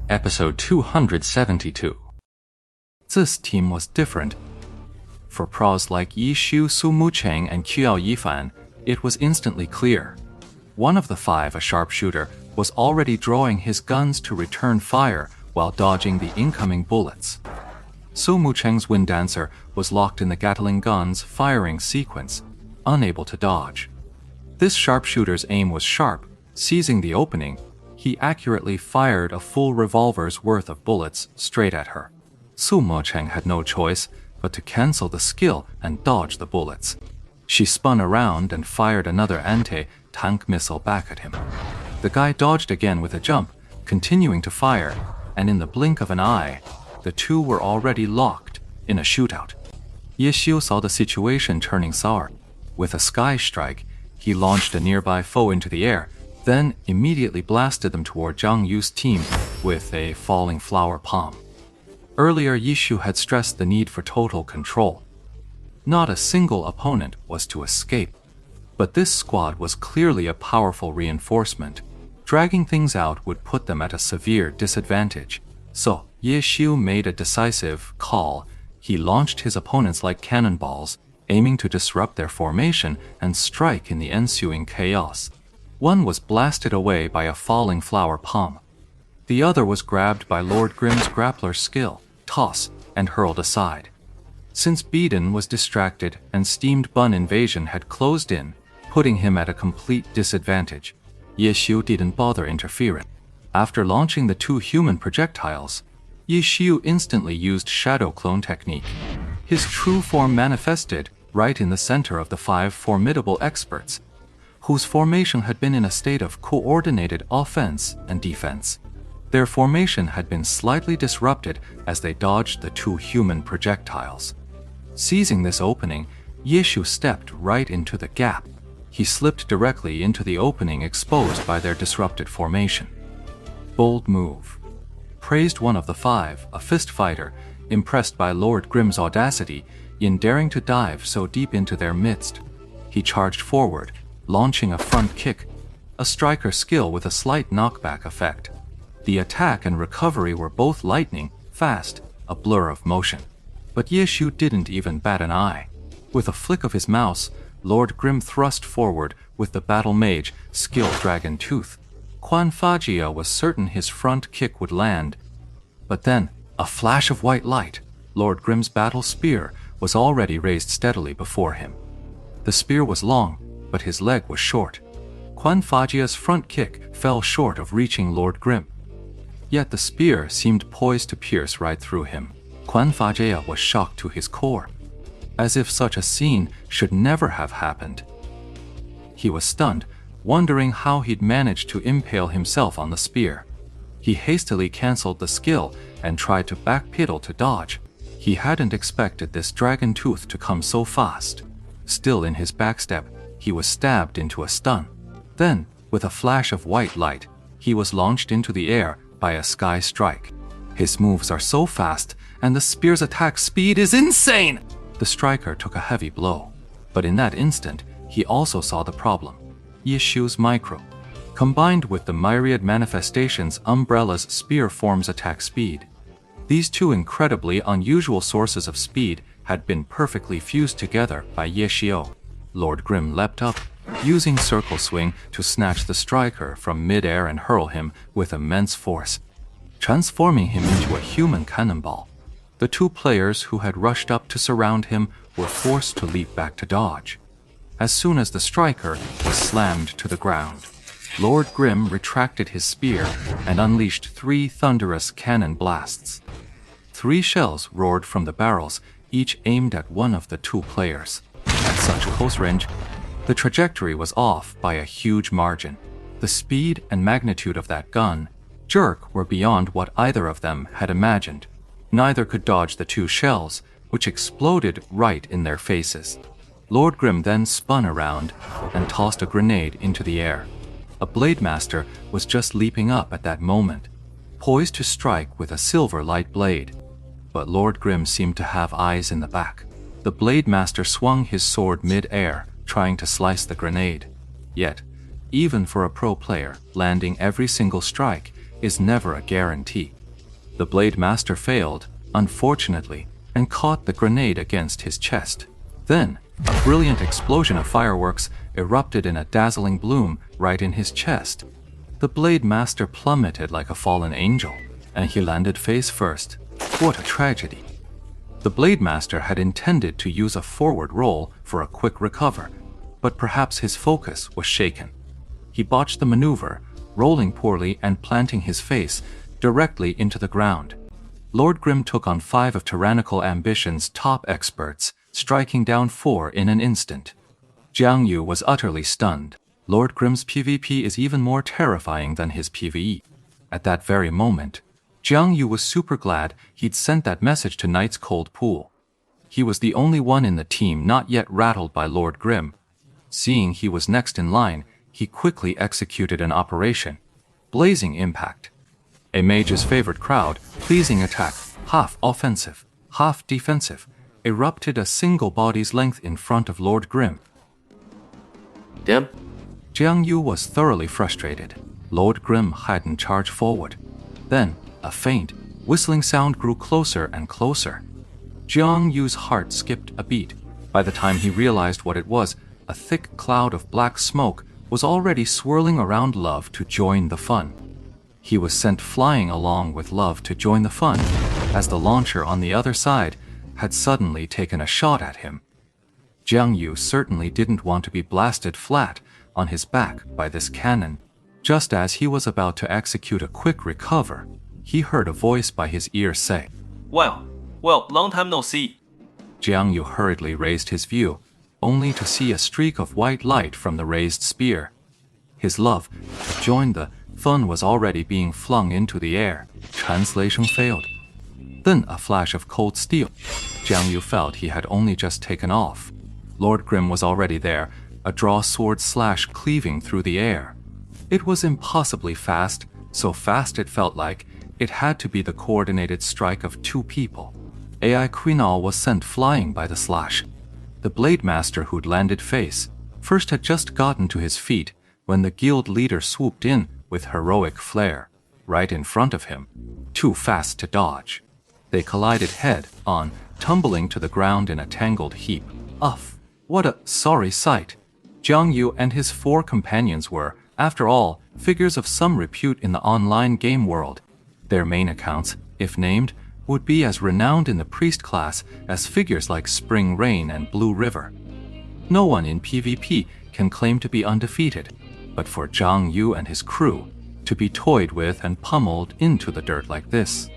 Episode 272. This team was different. For pros like Yi Xiu, Su Mucheng, and Qiao Yifan, it was instantly clear. One of the five, a sharpshooter, was already drawing his guns to return fire while dodging the incoming bullets. Su Mucheng's Wind Dancer was locked in the Gatling gun's firing sequence, unable to dodge. This sharpshooter's aim was sharp. Seizing the opening, he accurately fired a full revolver's worth of bullets straight at her. Su Mucheng had no choice but to cancel the skill and dodge the bullets. She spun around and fired another anti-tank missile back at him. The guy dodged again with a jump, continuing to fire, and in the blink of an eye, the two were already locked in a shootout. Ye Xiu saw the situation turning sour. With a sky strike, he launched a nearby foe into the air, then immediately blasted them toward Zhang Yu's team with a falling flower palm. Earlier, Ye Xiu had stressed the need for total control. Not a single opponent was to escape, but this squad was clearly a powerful reinforcement. Dragging things out would put them at a severe disadvantage. So, Ye Xiu made a decisive call. He launched his opponents like cannonballs, aiming to disrupt their formation and strike in the ensuing chaos. One was blasted away by a falling flower palm. The other was grabbed by Lord Grimm's grappler skill, toss, and hurled aside. Since Beiden was distracted and Steamed Bun Invasion had closed in, putting him at a complete disadvantage, Ye Xiu didn't bother interfering. After launching the two human projectiles, Ye Xiu instantly used Shadow Clone technique. His true form manifested right in the center of the five formidable experts, whose formation had been in a state of coordinated offense and defense. Their formation had been slightly disrupted as they dodged the two human projectiles. Seizing this opening, Ye Xiu stepped right into the gap. He slipped directly into the opening exposed by their disrupted formation. Bold move. Praised one of the five, a fist fighter, impressed by Lord Grimm's audacity in daring to dive so deep into their midst. He charged forward, launching a front kick, a striker skill with a slight knockback effect. The attack and recovery were both lightning, fast, a blur of motion. But Ye Xiu didn't even bat an eye. With a flick of his mouse, Lord Grimm thrust forward with the battle mage skill Dragon Tooth. Quan Fajia was certain his front kick would land. But then, a flash of white light. Lord Grimm's battle spear was already raised steadily before him. The spear was long, but his leg was short. Quan Fajia's front kick fell short of reaching Lord Grimm. Yet the spear seemed poised to pierce right through him. Quan Fajia was shocked to his core, as if such a scene should never have happened. He was stunned, wondering how he'd managed to impale himself on the spear. He hastily cancelled the skill and tried to backpedal to dodge. He hadn't expected this Dragon Tooth to come so fast. Still in his backstep, he was stabbed into a stun. Then, with a flash of white light, he was launched into the air by a sky strike. His moves are so fast, and the spear's attack speed is insane! The striker took a heavy blow. But in that instant, he also saw the problem. Ye Xiu's micro. Combined with the myriad manifestations Umbrella's spear form's attack speed, these two incredibly unusual sources of speed had been perfectly fused together by Ye Xiu. Lord Grimm leapt up, using Circle Swing to snatch the striker from mid-air and hurl him with immense force, transforming him into a human cannonball. The two players who had rushed up to surround him were forced to leap back to dodge. As soon as the striker was slammed to the ground, Lord Grimm retracted his spear and unleashed 3 thunderous cannon blasts. 3 shells roared from the barrels, each aimed at one of the two players. At such close range, the trajectory was off by a huge margin. The speed and magnitude of that gun jerk were beyond what either of them had imagined. Neither could dodge the 2 shells, which exploded right in their faces. Lord Grimm then spun around and tossed a grenade into the air. A Blade Master was just leaping up at that moment, poised to strike with a silver light blade. But Lord Grimm seemed to have eyes in the back. The Blade Master swung his sword mid-air, trying to slice the grenade. Yet, even for a pro player, landing every single strike is never a guarantee. The Blade Master failed, unfortunately, and caught the grenade against his chest. Then, a brilliant explosion of fireworks erupted in a dazzling bloom right in his chest. The Blade Master plummeted like a fallen angel, and he landed face first. What a tragedy. The Blade Master had intended to use a forward roll for a quick recover, but perhaps his focus was shaken. He botched the maneuver, rolling poorly and planting his face directly into the ground. Lord Grimm took on 5 of Tyrannical Ambition's top experts, striking down 4 in an instant. Jiang Yu was utterly stunned. Lord Grimm's PvP is even more terrifying than his PvE. At that very moment, Jiang Yu was super glad he'd sent that message to Knight's Cold Pool. He was the only one in the team not yet rattled by Lord Grimm. Seeing he was next in line, he quickly executed an operation. Blazing Impact. A mage's favorite crowd, pleasing attack, half offensive, half defensive, erupted a single body's length in front of Lord Grimm. Damn. Jiang Yu was thoroughly frustrated. Lord Grimm hadn't charged forward. Then, a faint, whistling sound grew closer and closer. Jiang Yu's heart skipped a beat. By the time he realized what it was, a thick cloud of black smoke was already swirling around Love to join the fun. He was sent flying along with Love to join the fun, as the launcher on the other side had suddenly taken a shot at him. Jiang Yu certainly didn't want to be blasted flat on his back by this cannon. Just as he was about to execute a quick recover, he heard a voice by his ear say, Well, long time no see. Jiang Yu hurriedly raised his view, only to see a streak of white light from the raised spear. His Love, to join the fun, was already being flung into the air. Translation failed. Then a flash of cold steel. Jiang Yu felt he had only just taken off. Lord Grimm was already there, a draw sword slash cleaving through the air. It was impossibly fast, so fast it felt like it had to be the coordinated strike of 2 people. AI Quinal was sent flying by the slash. The Blade Master who'd landed face first had just gotten to his feet when the guild leader swooped in with heroic flair, right in front of him, too fast to dodge. They collided head-on, tumbling to the ground in a tangled heap. Uff, what a sorry sight. Jiang Yu and his 4 companions were, after all, figures of some repute in the online game world. Their main accounts, if named, would be as renowned in the priest class as figures like Spring Rain and Blue River. No one in PvP can claim to be undefeated, but for Jiang Yu and his crew to be toyed with and pummeled into the dirt like this,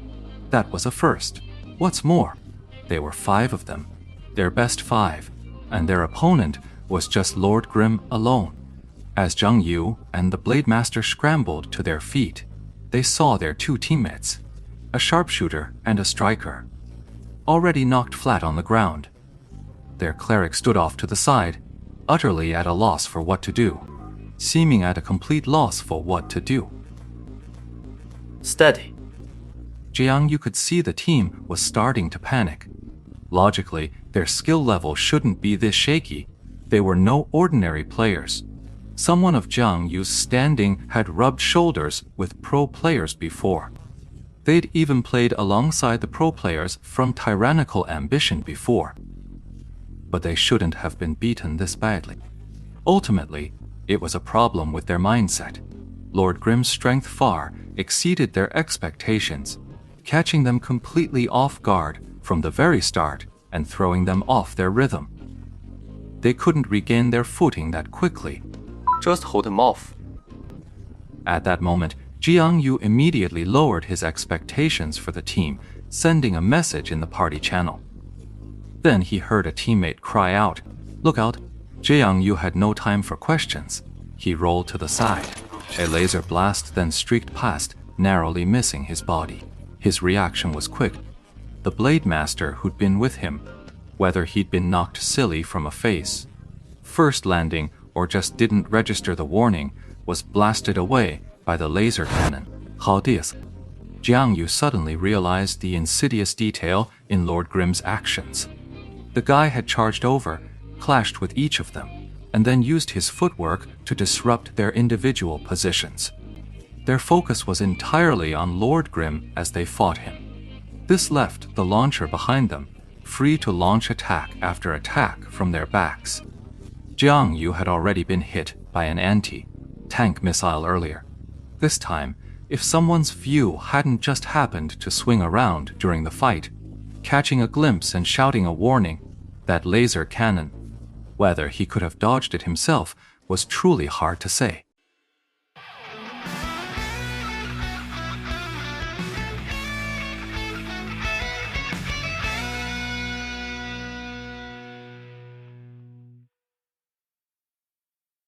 that was a first. What's more, there were 5 of them, their best 5, and their opponent was just Lord Grimm alone. As Jiang Yu and the Blade Master scrambled to their feet, they saw their 2 teammates, a sharpshooter and a striker, already knocked flat on the ground. Their cleric stood off to the side, utterly at a loss for what to do, seeming at a complete loss for what to do. Steady. Jiang Yu could see the team was starting to panic. Logically, their skill level shouldn't be this shaky. They were no ordinary players. Someone of Jiang Yu's standing had rubbed shoulders with pro players before. They'd even played alongside the pro players from Tyrannical Ambition before. But they shouldn't have been beaten this badly. Ultimately, it was a problem with their mindset. Lord Grimm's strength far exceeded their expectations, catching them completely off guard from the very start and throwing them off their rhythm. They couldn't regain their footing that quickly. Just hold him off. At that moment, Jiang Yu immediately lowered his expectations for the team, sending a message in the party channel. Then he heard a teammate cry out, "Look out!" Jiang Yu had no time for questions. He rolled to the side. A laser blast then streaked past, narrowly missing his body. His reaction was quick. The Blade Master who'd been with him, whether he'd been knocked silly from a face, first landing, or just didn't register the warning, was blasted away by the laser cannon. How this? Jiang Yu suddenly realized the insidious detail in Lord Grimm's actions. The guy had charged over, clashed with each of them, and then used his footwork to disrupt their individual positions. Their focus was entirely on Lord Grim as they fought him. This left the launcher behind them, free to launch attack after attack from their backs. Jiang Yu had already been hit by an anti-tank missile earlier. This time, if someone's view hadn't just happened to swing around during the fight, catching a glimpse and shouting a warning, that laser cannon, whether he could have dodged it himself was truly hard to say.